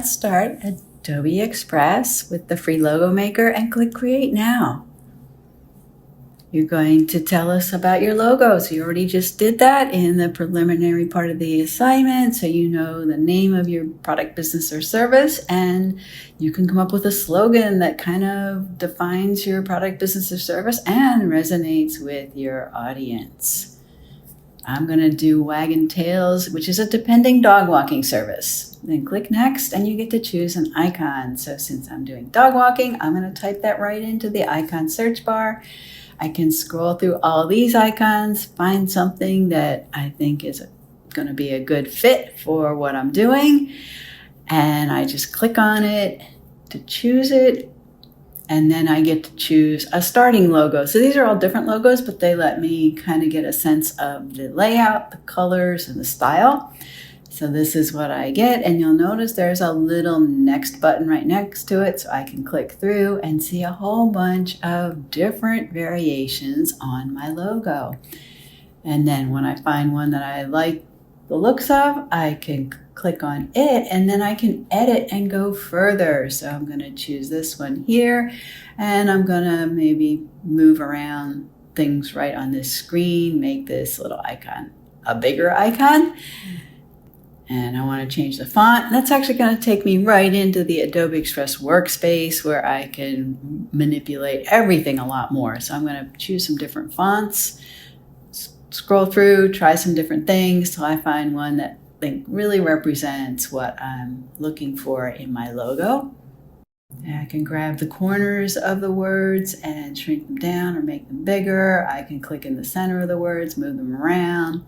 let's start Adobe Express with the free logo maker and click Create Now. You're going to tell us about your logo. So you already just did that in the preliminary part of the assignment. So you know the name of your product, business, or service, and you can come up with a slogan that kind of defines your product, business, or service and resonates with your audience. I'm going to do Waggin' Tails, which is a depending dog walking service. Then click Next and you get to choose an icon. So since I'm doing dog walking, I'm going to type that right into the icon search bar. I can scroll through all these icons, find something that I think is going to be a good fit for what I'm doing. And I just click on it to choose it. And then I get to choose a starting logo. So these are all different logos, but they let me kind of get a sense of the layout, the colors, and the style. So this is what I get. And you'll notice there's a little next button right next to it. So I can click through and see a whole bunch of different variations on my logo. And then when I find one that I like the looks of, I can click on it and then I can edit and go further. So I'm going to choose this one here and I'm going to maybe move around things right on this screen, make this little icon a bigger icon. And I want to change the font. That's actually going to take me right into the Adobe Express workspace where I can manipulate everything a lot more. So I'm going to choose some different fonts, scroll through, try some different things till I find one that I think really represents what I'm looking for in my logo. And I can grab the corners of the words and shrink them down or make them bigger. I can click in the center of the words, move them around.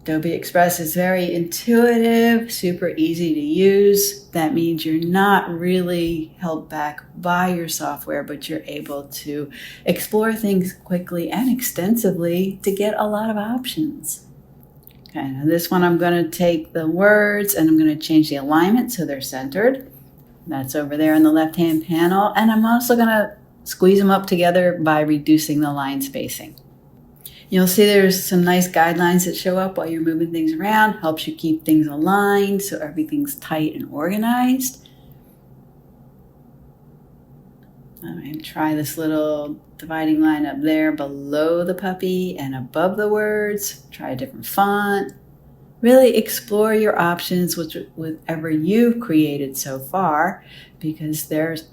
Adobe Express is very intuitive, super easy to use. That means you're not really held back by your software, but you're able to explore things quickly and extensively to get a lot of options. Okay, now this one I'm going to take the words and I'm going to change the alignment so they're centered. That's over there in the left-hand panel. And I'm also going to squeeze them up together by reducing the line spacing. You'll see there's some nice guidelines that show up while you're moving things around, helps you keep things aligned so everything's tight and organized. I'm going to try this little dividing line up there below the puppy and above the words. Try a different font. Really explore your options with whatever you've created so far because there's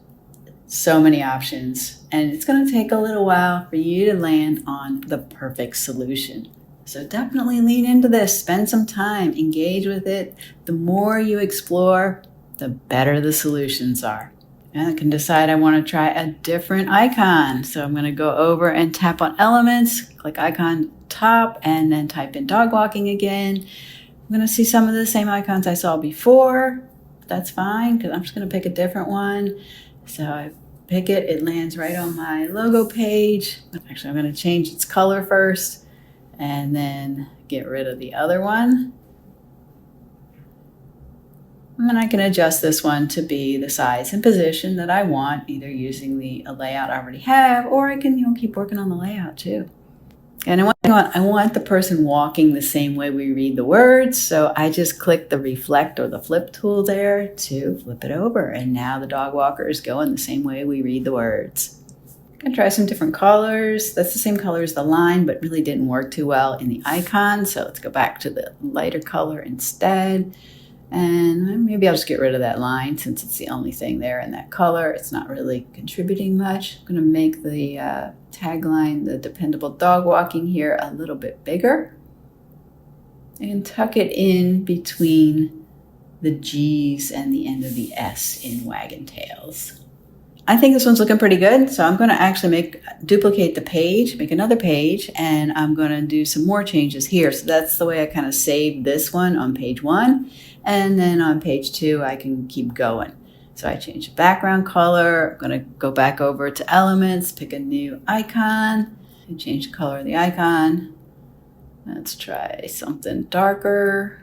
so many options, and it's going to take a little while for you to land on the perfect solution. So definitely lean into this, spend some time, engage with it. The more you explore, the better the solutions are. And I can decide I want to try a different icon. So I'm going to go over and tap on elements, click icon top, and then type in dog walking again. I'm going to see some of the same icons I saw before. That's fine because I'm just going to pick a different one. So I pick it, it lands right on my logo page. Actually, I'm going to change its color first and then get rid of the other one. And then I can adjust this one to be the size and position that I want, either using the layout I already have, or I can keep working on the layout too. And I want the person walking the same way we read the words, so I just click the reflect or the flip tool there to flip it over, and now the dog walker is going the same way we read the words. I'm going to try some different colors. That's the same color as the line, but really didn't work too well in the icon, so let's go back to the lighter color instead. And maybe I'll just get rid of that line since it's the only thing there in that color. It's not really contributing much. I'm going to make the tagline, the dependable dog walking here, a little bit bigger. And tuck it in between the G's and the end of the S in Waggin' Tails. I think this one's looking pretty good, so I'm going to actually duplicate the page, make another page, and I'm going to do some more changes here. So that's the way I kind of saved this one on page 1, and then on page 2 I can keep going. So I change the background color. I'm going to go back over to elements, pick a new icon, and change the color of the icon. Let's try something darker.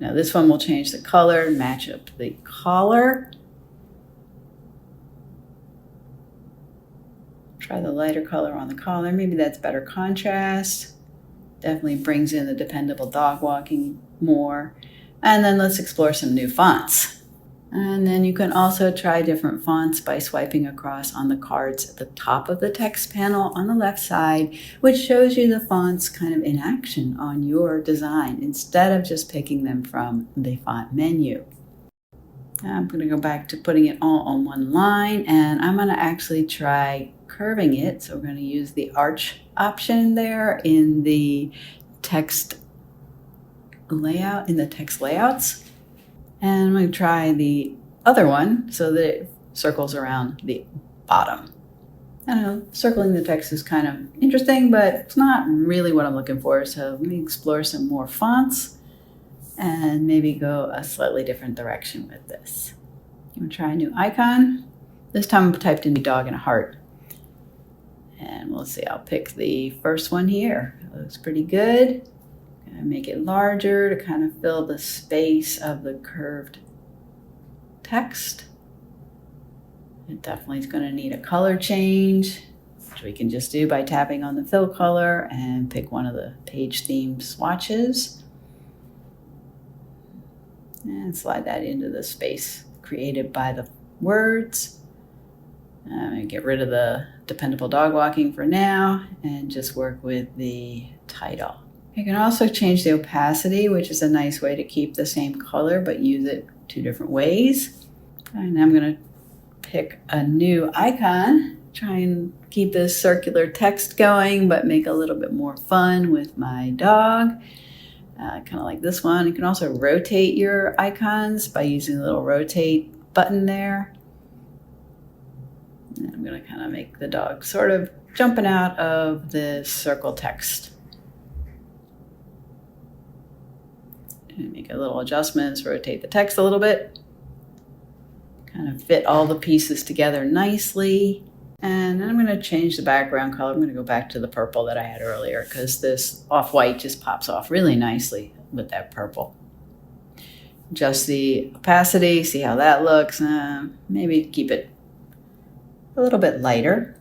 Now this one will change the color, match up the collar. Try the lighter color on the collar. Maybe that's better contrast. Definitely brings in the dependable dog walking more. And then let's explore some new fonts. And then you can also try different fonts by swiping across on the cards at the top of the text panel on the left side, which shows you the fonts kind of in action on your design instead of just picking them from the font menu. Now I'm going to go back to putting it all on one line, and I'm going to actually try curving it. So we're going to use the arch option there in the text layout, in the text layouts. And I'm going to try the other one so that it circles around the bottom. I don't know, circling the text is kind of interesting, but it's not really what I'm looking for. So let me explore some more fonts and maybe go a slightly different direction with this. I'm going to try a new icon. This time I've typed in a dog and a heart. And we'll see, I'll pick the first one here. It looks pretty good. And make it larger to kind of fill the space of the curved text. It definitely is going to need a color change, which we can just do by tapping on the fill color and pick one of the page theme swatches. And slide that into the space created by the words. I'm going to get rid of the dependable dog walking for now and just work with the title. You can also change the opacity, which is a nice way to keep the same color but use it two different ways. And I'm going to pick a new icon, try and keep this circular text going but make a little bit more fun with my dog. Kind of like this one. You can also rotate your icons by using the little rotate button there. And I'm going to kind of make the dog sort of jumping out of the circle text. And make a little adjustments, rotate the text a little bit. Kind of fit all the pieces together nicely. And then I'm going to change the background color. I'm going to go back to the purple that I had earlier because this off-white just pops off really nicely with that purple. Adjust the opacity, see how that looks. Maybe keep it a little bit lighter.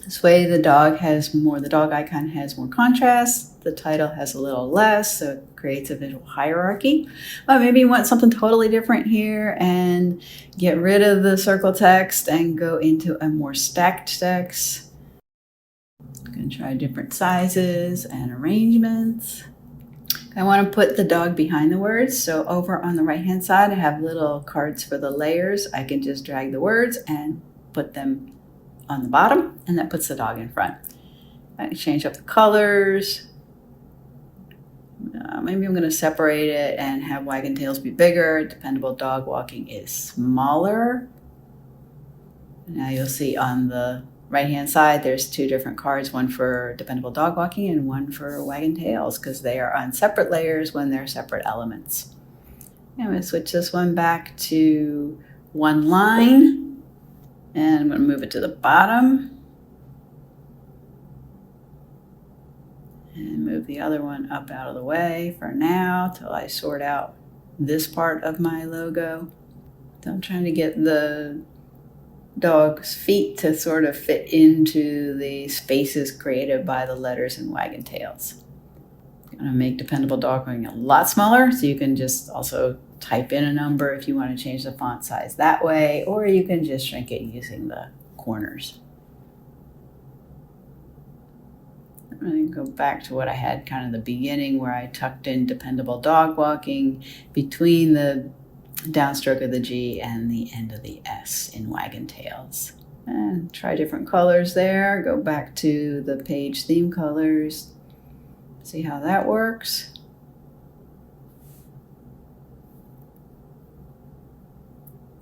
This way the dog icon has more contrast. The title has a little less, so it creates a visual hierarchy. But maybe you want something totally different here and get rid of the circle text and go into a more stacked text. I'm going to try different sizes and arrangements. I want to put the dog behind the words, so over on the right hand side I have little cards for the layers. I can just drag the words and put them on the bottom, and that puts the dog in front. I can change up the colors. Maybe I'm going to separate it and have wagging tails be bigger. Dependable dog walking is smaller. Now you'll see on the right hand side there's two different cards, one for dependable dog walking and one for wagging tails, because they are on separate layers when they're separate elements. I'm going to switch this one back to one line, and I'm going to move it to the bottom. And move the other one up out of the way for now till I sort out this part of my logo. So I'm trying to get the dog's feet to sort of fit into the spaces created by the letters and wagging tails. I'm going to make dependable dog walking a lot smaller, so you can just also type in a number if you want to change the font size that way, or you can just shrink it using the corners. I'm going to go back to what I had kind of the beginning, where I tucked in dependable dog walking between the downstroke of the G and the end of the S in wagging tails. And try different colors there. Go back to the page theme colors. See how that works.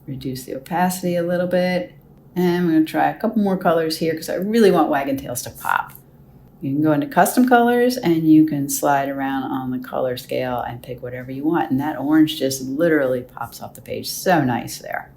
Reduce the opacity a little bit. And I'm going to try a couple more colors here because I really want wagging tails to pop. You can go into custom colors and you can slide around on the color scale and pick whatever you want. And that orange just literally pops off the page. So nice there.